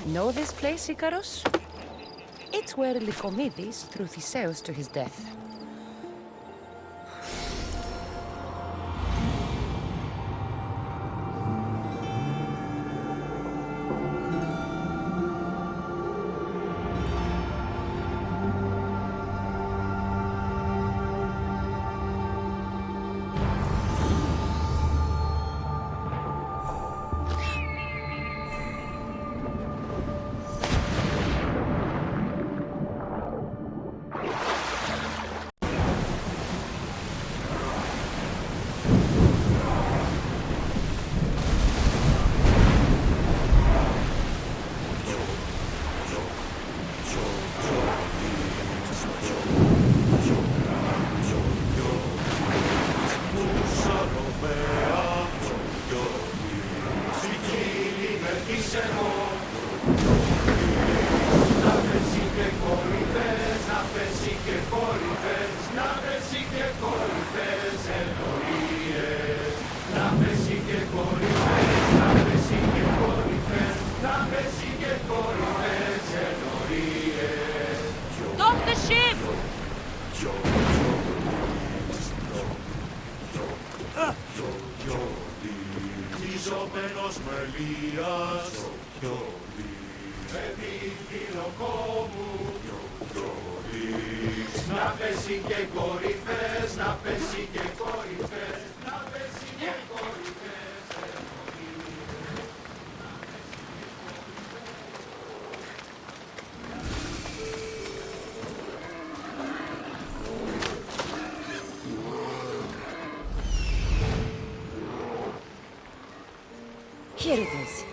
Know this place, Icaros? It's where Lycomedes threw Theseus to his death. Stop the ship! Ζωπένος μελίας, παιδί φιλοκόμου, να πέσει και κορυφές, να πέσει και κορυφές, να πέσει και κορυφές. Here it is.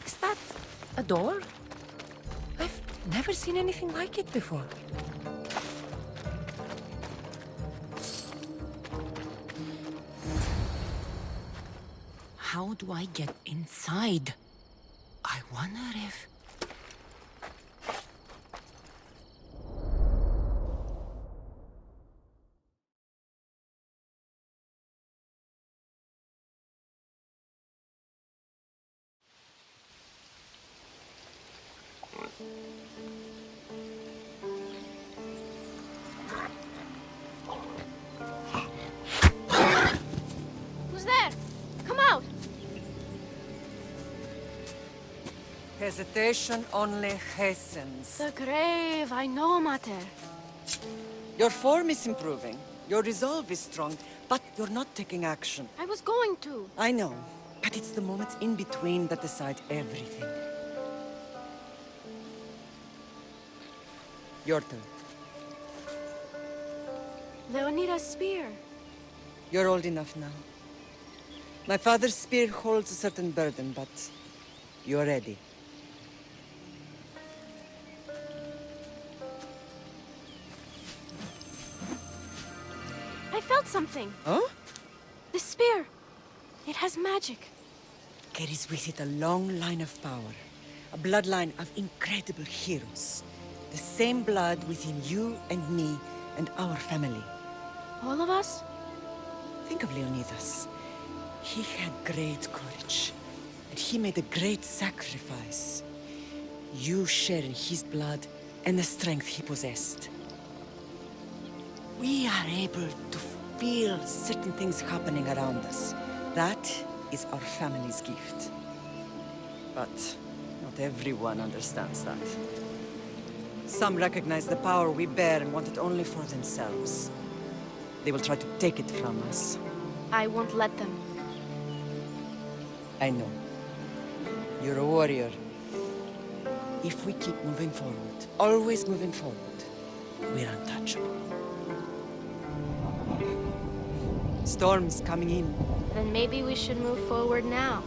Is that a door? I've never seen anything like it before. How do I get inside? I wonder if... Who's there? Come out! Hesitation only hastens. The grave, I know, Mater. Your form is improving. Your resolve is strong, but you're not taking action. I was going to. I know, but it's the moments in between that decide everything. Your turn. Leonida's spear. You're old enough now. My father's spear holds a certain burden, but you're ready. I felt something. Huh? The spear. It has magic. Carries with it a long line of power. A bloodline of incredible heroes. The same blood within you and me and our family. All of us? Think of Leonidas. He had great courage. And he made a great sacrifice. You share in his blood and the strength he possessed. We are able to feel certain things happening around us. That is our family's gift. But not everyone understands that. Some recognize the power we bear and want it only for themselves. They will try to take it from us. I won't let them. I know. You're a warrior. If we keep moving forward, always moving forward, we're untouchable. Storm's coming in. Then maybe we should move forward now.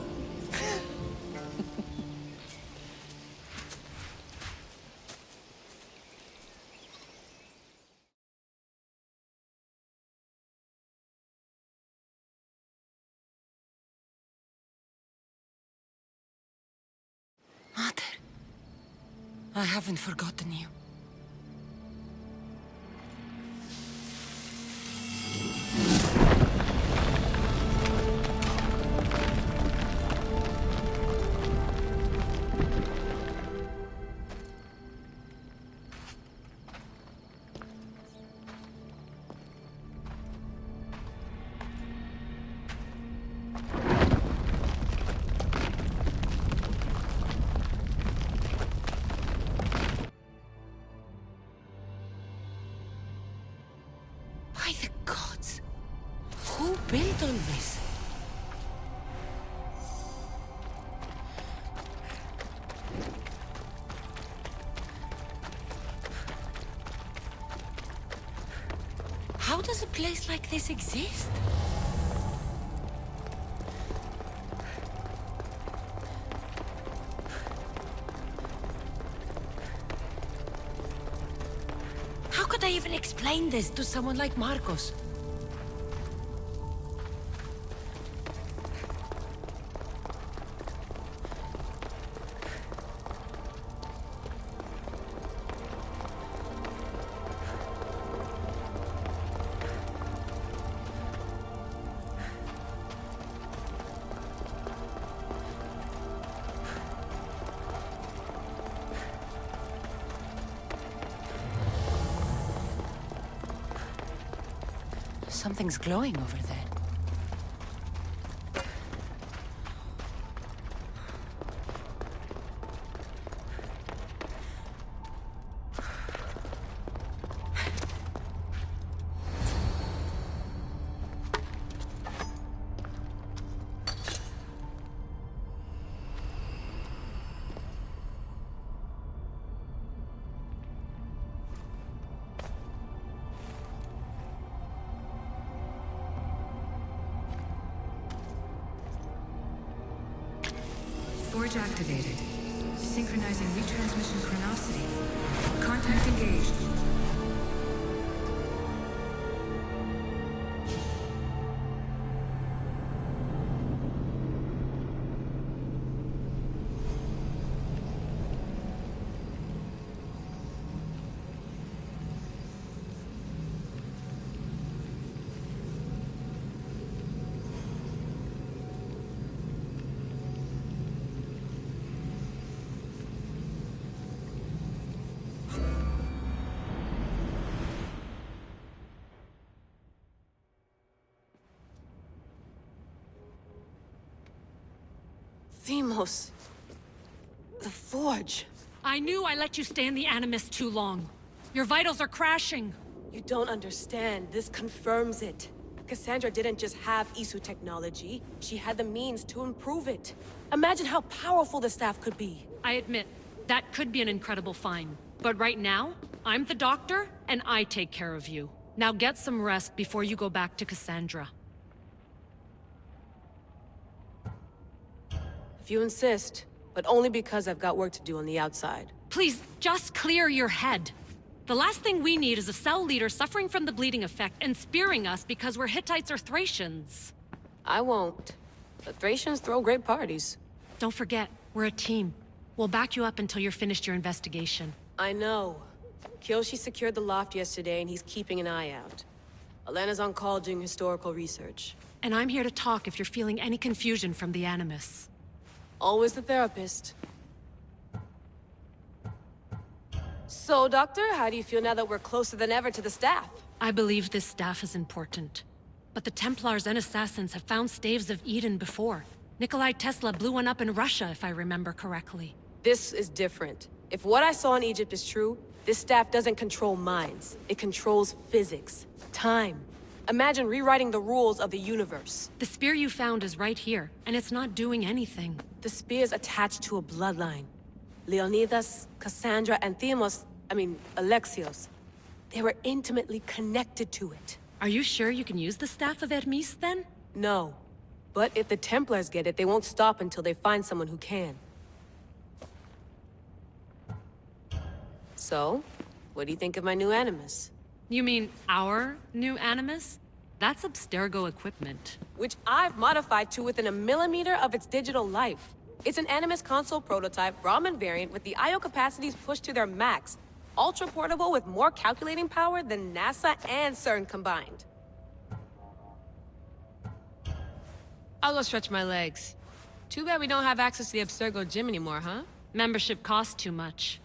I haven't forgotten you. By the gods! Who built all this? How does a place like this exist? How could I even explain this to someone like Marcos? Something's glowing over there. Forge activated. Synchronizing retransmission chronicity. Contact engaged. Themos. The Forge. I knew I let you stay in the Animus too long. Your vitals are crashing. You don't understand. This confirms it. Cassandra didn't just have Isu technology. She had the means to improve it. Imagine how powerful the staff could be. I admit, that could be an incredible find. But right now, I'm the doctor, and I take care of you. Now get some rest before you go back to Cassandra. If you insist, but only because I've got work to do on the outside. Please, just clear your head. The last thing we need is a cell leader suffering from the bleeding effect and spearing us because we're Hittites or Thracians. I won't. The Thracians throw great parties. Don't forget, we're a team. We'll back you up until you're finished your investigation. I know. Kyoshi secured the loft yesterday and he's keeping an eye out. Elena's on call doing historical research. And I'm here to talk if you're feeling any confusion from the Animus. Always the therapist. So, Doctor, how do you feel now that we're closer than ever to the staff? I believe this staff is important. But the Templars and Assassins have found staves of Eden before. Nikolai Tesla blew one up in Russia, if I remember correctly. This is different. If what I saw in Egypt is true, this staff doesn't control minds. It controls physics, time. Imagine rewriting the rules of the universe. The spear you found is right here, and it's not doing anything. The spear's attached to a bloodline. Leonidas, Cassandra, and Alexios. They were intimately connected to it. Are you sure you can use the Staff of Hermes, then? No. But if the Templars get it, they won't stop until they find someone who can. So, what do you think of my new Animus? You mean our new Animus? That's Abstergo equipment. Which I've modified to within a millimeter of its digital life. It's an Animus console prototype, Ramen variant with the I/O capacities pushed to their max. Ultra portable with more calculating power than NASA and CERN combined. I'll go stretch my legs. Too bad we don't have access to the Abstergo gym anymore, huh? Membership costs too much.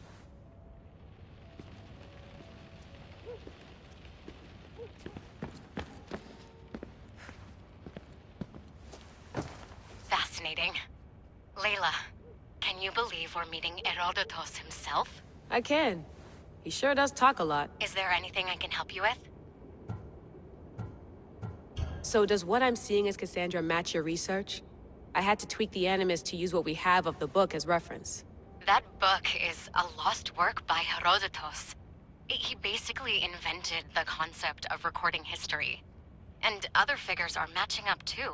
Fascinating. Layla, can you believe we're meeting Herodotus himself? I can. He sure does talk a lot. Is there anything I can help you with? So does what I'm seeing as Cassandra match your research? I had to tweak the Animus to use what we have of the book as reference. That book is a lost work by Herodotus. He basically invented the concept of recording history. And other figures are matching up too.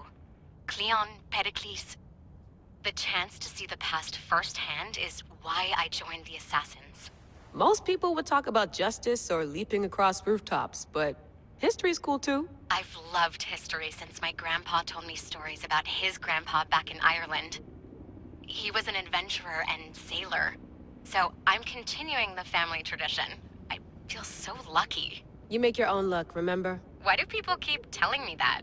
Cleon, Pericles. The chance to see the past firsthand is why I joined the Assassins. Most people would talk about justice or leaping across rooftops, but history's cool too. I've loved history since my grandpa told me stories about his grandpa back in Ireland. He was an adventurer and sailor, so I'm continuing the family tradition. I feel so lucky. You make your own luck, remember? Why do people keep telling me that?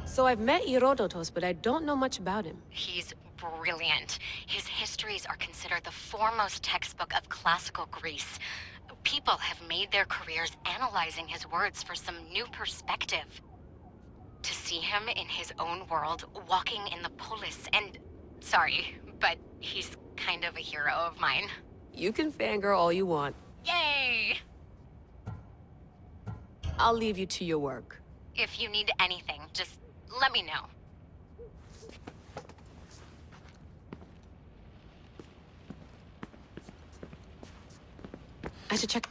So I've met Herodotus, but I don't know much about him. He's brilliant. His histories are considered the foremost textbook of classical Greece. People have made their careers analyzing his words for some new perspective. To see him in his own world, walking in the polis, and... Sorry, but he's kind of a hero of mine. You can fangirl all you want. Yay! I'll leave you to your work. If you need anything, just let me know. I should check...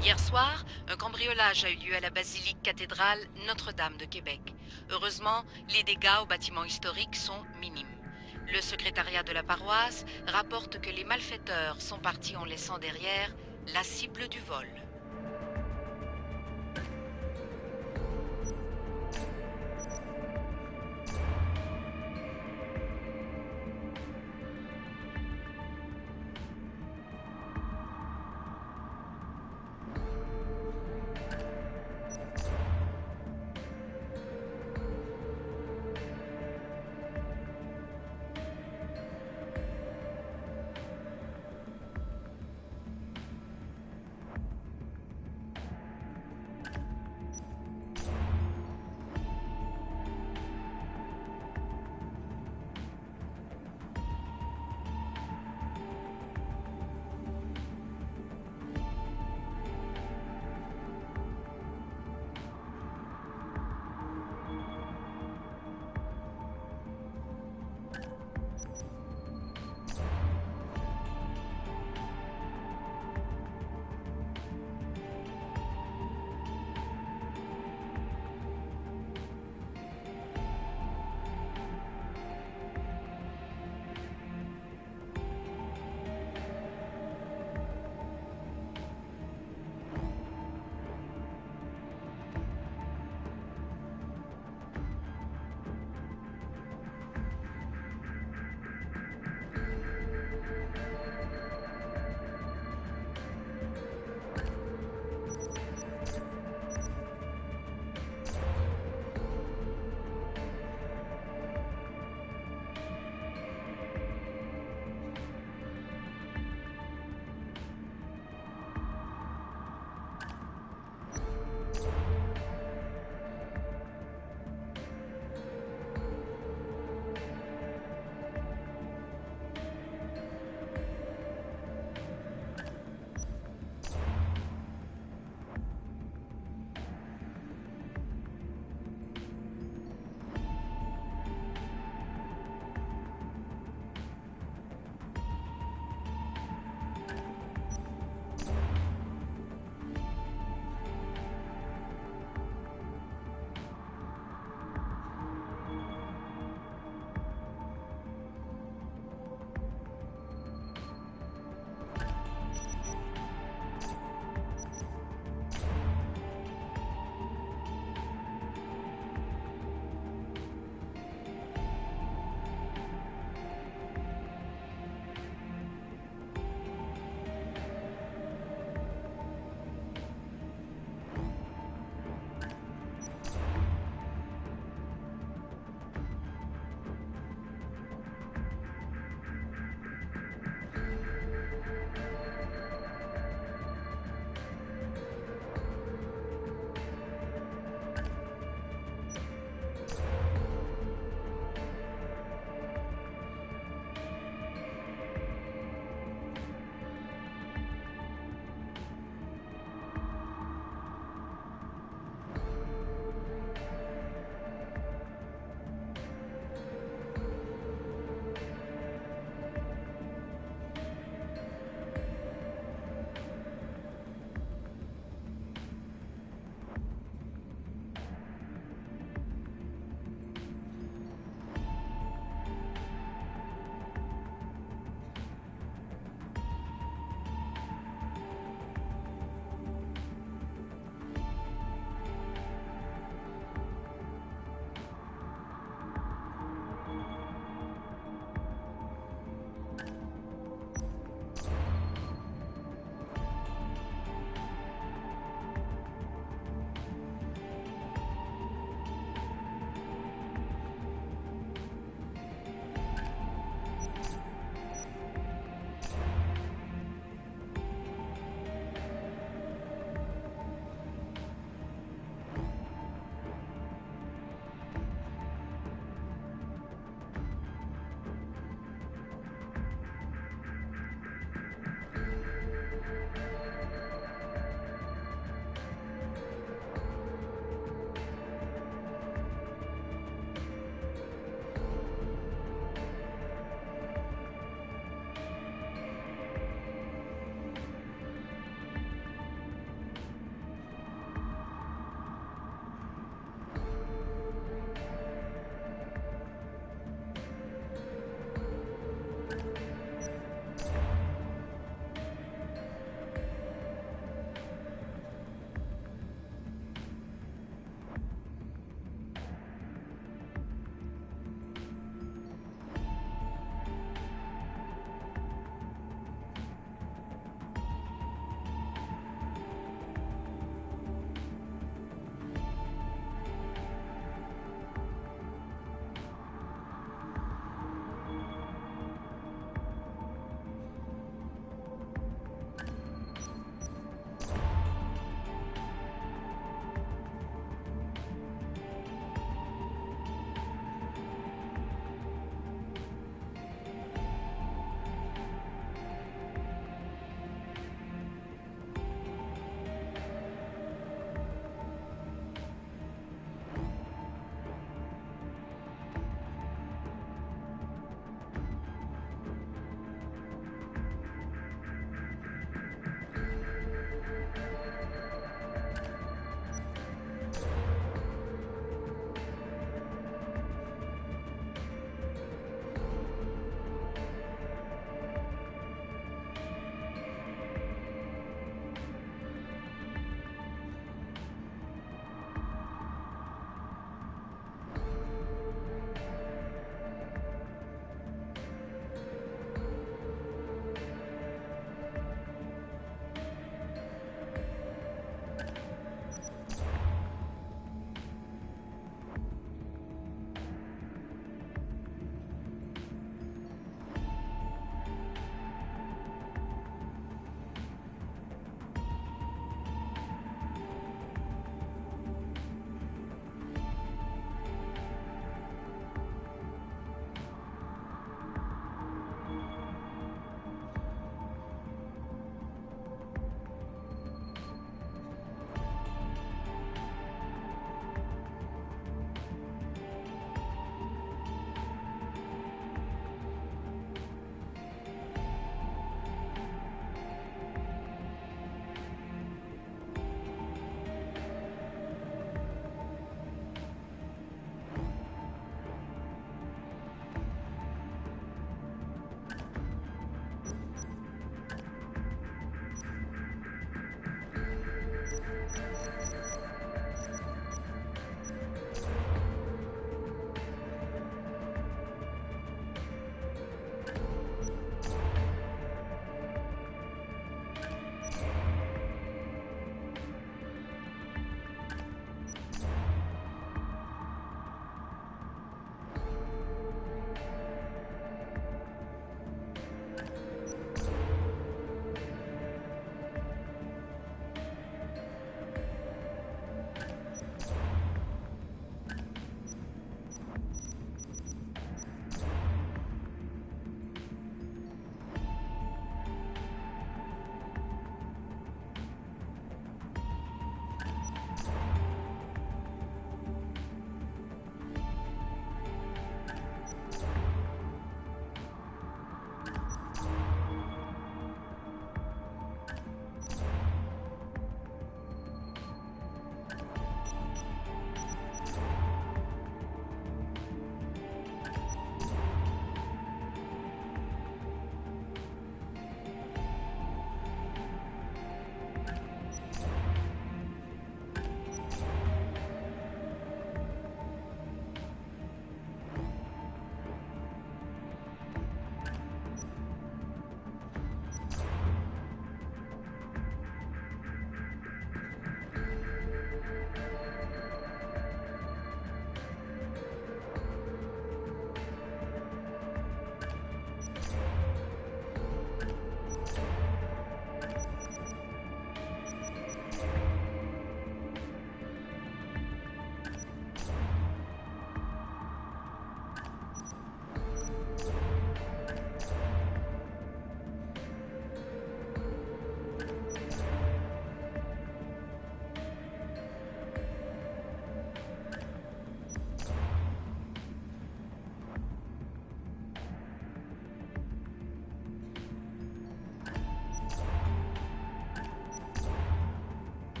Hier soir, un cambriolage a eu lieu à la basilique cathédrale Notre-Dame de Québec. Heureusement, les dégâts au bâtiment historique sont minimes. Le secrétariat de la paroisse rapporte que les malfaiteurs sont partis en laissant derrière la cible du vol.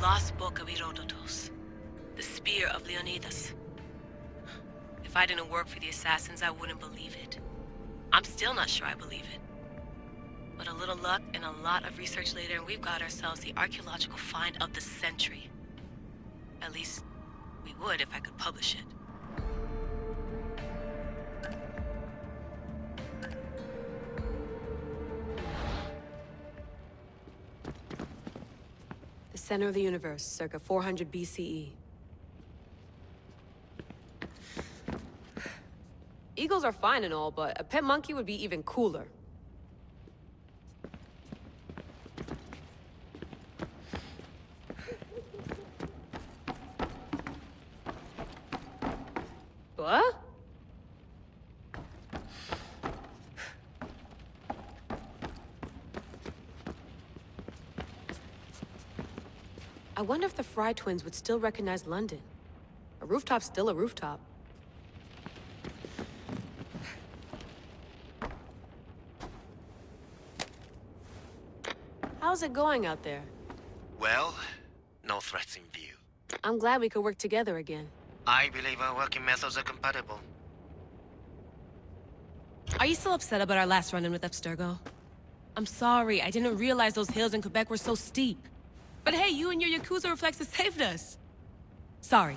lost book of Herodotus. The spear of Leonidas. If I didn't work for the assassins, I wouldn't believe it. I'm still not sure I believe it. But a little luck and a lot of research later, and we've got ourselves the archaeological find of the century. At least, we would if I could publish it. The center of the universe, circa 400 BCE. Eagles are fine and all, but a pet monkey would be even cooler. What? I wonder if the Fry twins would still recognize London. A rooftop's still a rooftop. How's it going out there? Well, no threats in view. I'm glad we could work together again. I believe our working methods are compatible. Are you still upset about our last run-in with Abstergo? I'm sorry, I didn't realize those hills in Quebec were so steep. But hey, you and your Yakuza reflexes saved us. Sorry,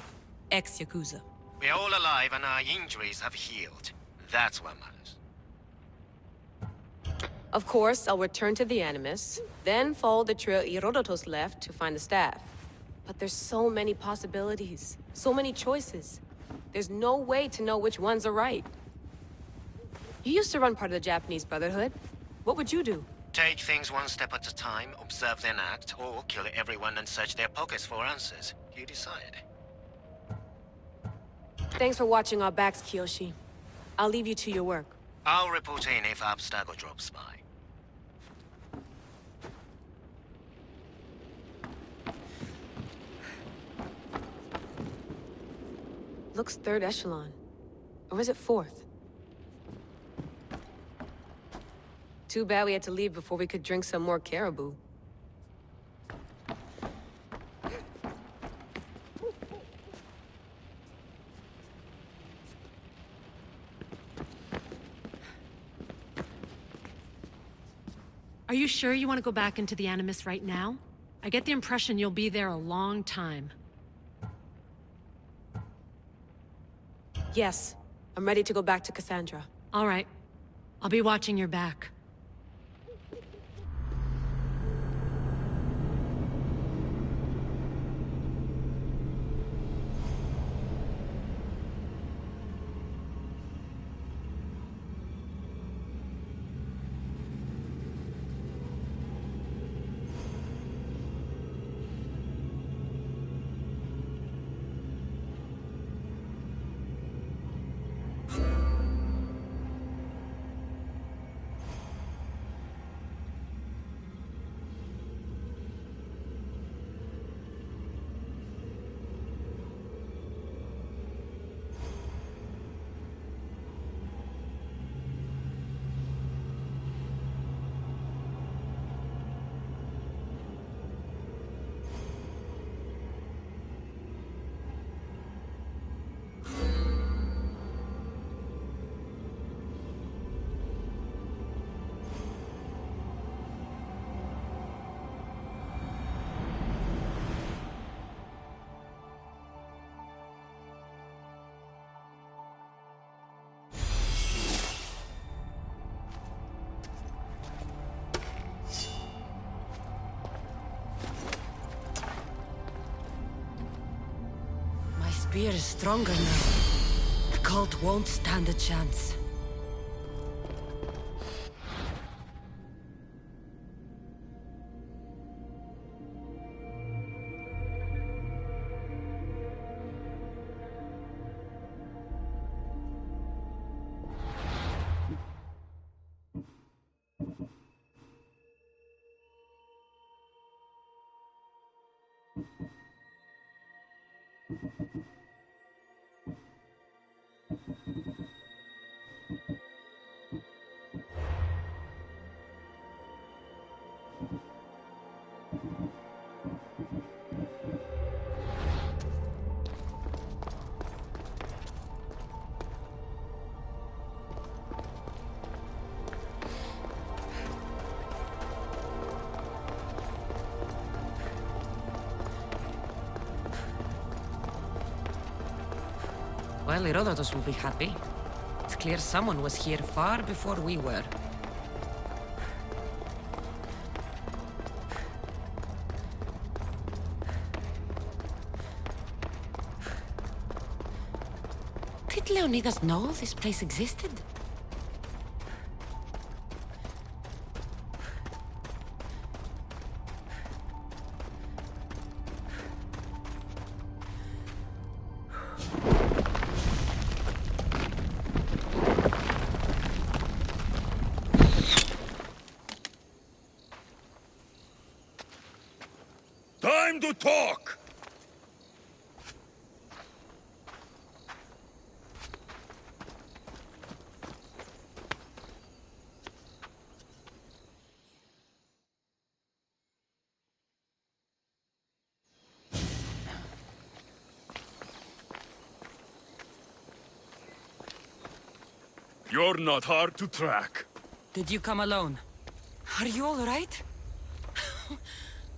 ex-Yakuza. We're all alive and our injuries have healed. That's what matters. Of course, I'll return to the Animus, then follow the trail Herodotus left to find the staff. But there's so many possibilities, so many choices. There's no way to know which ones are right. You used to run part of the Japanese Brotherhood. What would you do? Take things one step at a time, observe then act, or kill everyone and search their pockets for answers. You decide. Thanks for watching our backs, Kiyoshi. I'll leave you to your work. I'll report in if Abstergo drops by. Looks third echelon. Or is it fourth? Too bad we had to leave before we could drink some more caribou. Are you sure you want to go back into the Animus right now? I get the impression you'll be there a long time. Yes, I'm ready to go back to Cassandra. All right. I'll be watching your back. Spear is stronger now. The cult won't stand a chance. Well, Herodotus will be happy. It's clear someone was here far before we were. Did Leonidas know this place existed? Time to talk! You're not hard to track. Did you come alone? Are you all right?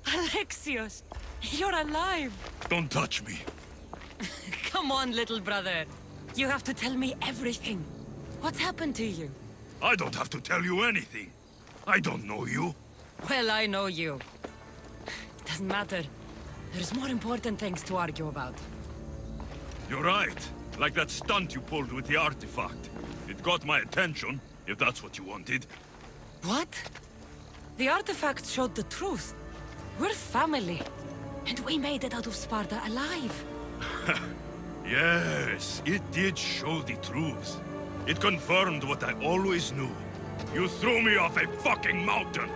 Alexios, you're alive! Don't touch me. Come on, little brother. You have to tell me everything. What's happened to you? I don't have to tell you anything. I don't know you. Well, I know you. It doesn't matter. There's more important things to argue about. You're right. Like that stunt you pulled with the artifact. It got my attention, if that's what you wanted. What? The artifact showed the truth. We're family. And we made it out of Sparta alive. Yes, it did show the truth. It confirmed what I always knew. You threw me off a fucking mountain!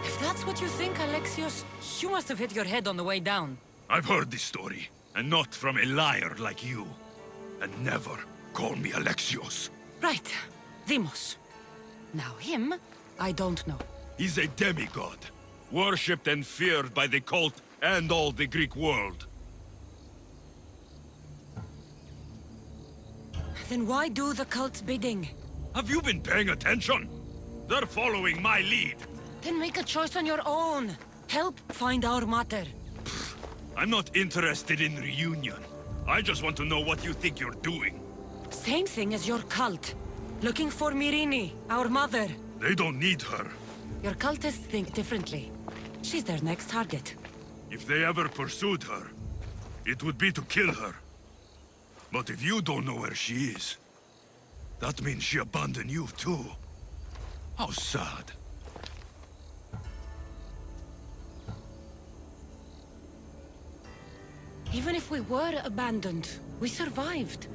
If that's what you think, Alexios, you must have hit your head on the way down. I've heard this story, and not from a liar like you. And never call me Alexios. Right. Demos. Now him, I don't know. He's a demigod, worshipped and feared by the cult and all the Greek world. Then why do the cult's bidding? Have you been paying attention? They're following my lead. Then make a choice on your own. Help find our mater. I'm not interested in reunion. I just want to know what you think you're doing. Same thing as your cult. Looking for Myrrine, our mother. They don't need her. Your cultists think differently. She's their next target. If they ever pursued her, it would be to kill her. But if you don't know where she is, that means she abandoned you too. How sad. Even if we were abandoned, we survived.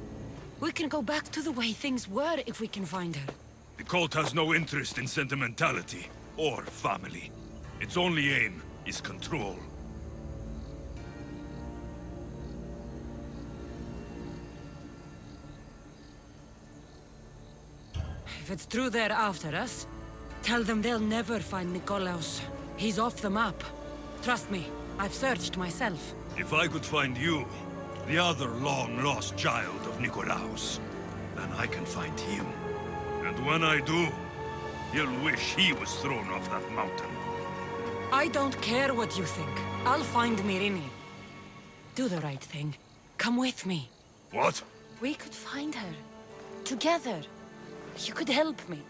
We can go back to the way things were if we can find her. The cult has no interest in sentimentality or family. Its only aim is control. If it's true they're after us, tell them they'll never find Nikolaos. He's off the map. Trust me, I've searched myself. If I could find you, the other long-lost child of Nikolaos, then I can find him. And when I do, he'll wish he was thrown off that mountain. I don't care what you think. I'll find Myrrine. Do the right thing. Come with me. What? We could find her. Together. You could help me.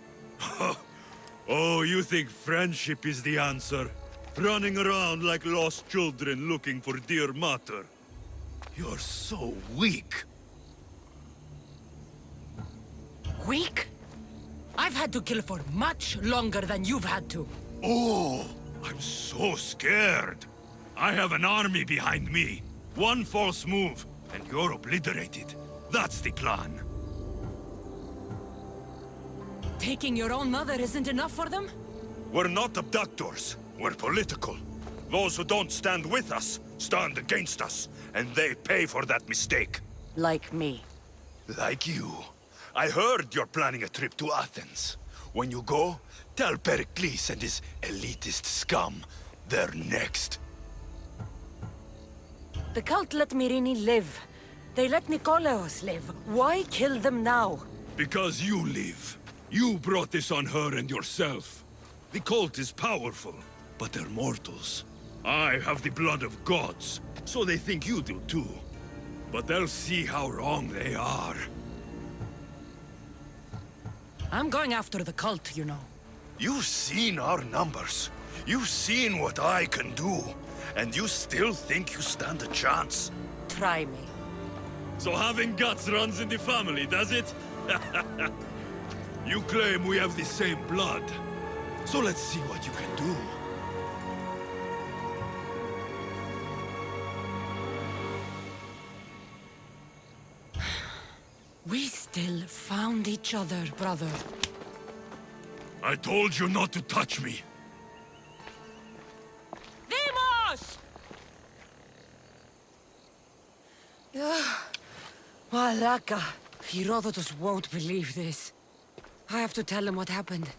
Oh, you think friendship is the answer? Running around like lost children looking for dear mater. You're so weak. Weak? I've had to kill for much longer than you've had to. Oh, I'm so scared. I have an army behind me. One false move, and you're obliterated. That's the plan. Taking your own mother isn't enough for them? We're not abductors. We're political. Those who don't stand with us, stand against us. And they pay for that mistake. Like me. Like you. I heard you're planning a trip to Athens. When you go, tell Pericles and his elitist scum they're next. The cult let Myrrine live. They let Nikolaos live. Why kill them now? Because you live. You brought this on her and yourself. The cult is powerful, but they're mortals. I have the blood of gods, so they think you do too. But they'll see how wrong they are. I'm going after the cult, you know. You've seen our numbers. You've seen what I can do. And you still think you stand a chance? Try me. So having guts runs in the family, does it? You claim we have the same blood. So let's see what you can do. We still found each other, brother. I told you not to touch me. Demos! Malaka. Herodotus won't believe this. I have to tell him what happened.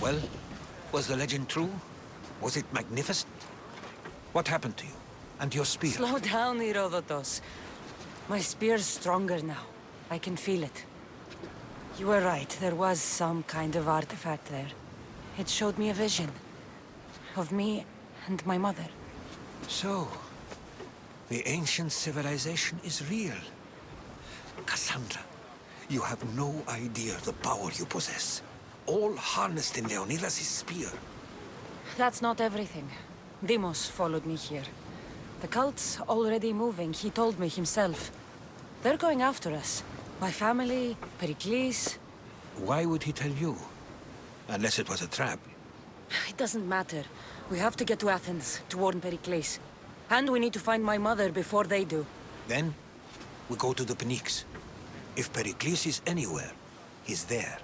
Well, was the legend true? Was it magnificent? What happened to you? And your spear? Slow down, Herodotus. My spear's stronger now. I can feel it. You were right, there was some kind of artifact there. It showed me a vision. Of me and my mother. So, the ancient civilization is real. Cassandra, you have no idea the power you possess. All harnessed in Leonidas' spear. That's not everything. Deimos followed me here. The cult's already moving, he told me himself. They're going after us. My family, Pericles. Why would he tell you? Unless it was a trap. It doesn't matter. We have to get to Athens, to warn Pericles. And we need to find my mother before they do. Then, we go to the Pnyx. If Pericles is anywhere, he's there.